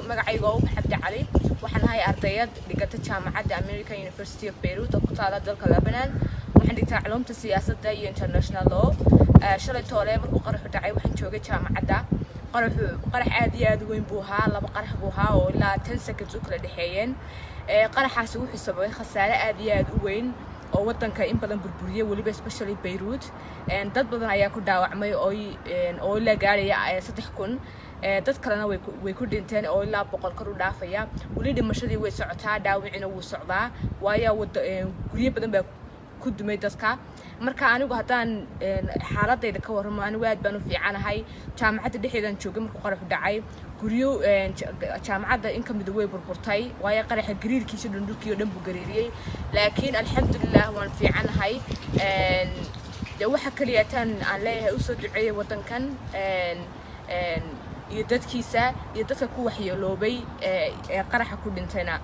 magacayga oo Maxamed Cali waxaan ahay ardayad dhigata jaamacadda American University of Beirut oo ku taala dalka Lebanon waxaan dhigtaa culuumta siyaasadda iyo international law shalay toole markuu qaraxu dhacay waxaan joogay jaamacadda qarax aad iyo aad weyn buu ahaa laba qarax buu ahaa oo ilaa 10 seconds u kala dhaxeeyeen qaraxaasi wuxuu sababay khasaare aad iyo aad u weyn oo wadanka in badan burburiyay waliba especially Beirut dad badan ayaa ku dhaawacmay oo la gaaraya 3000 dad kalena way ku dhinteen oo ilaa 100 kor u dhaafaya wali dhimashadii way socotaa dhaawacina wuu socdaa waayo guriyo badan baa ku dumay dadka marka anigu hadaan xaaladayda ka warramo anigu aad baan u fiicanahay jaamacadda dhexdeedan joogay markuu qaraxu dhacay guriyo jaamacadda in kamid way burburtay waayo qaraxa gariirkiisa dhundhulkiyo dhan buu gariiriyay laakiin alxamdulillah waan fiicanahay waxa kaliya tan aan leeyahay u soo duceeyay wadankan iyo dadkiisa iyo dadka ku waxyeeloobay qaraxa ku dhintayna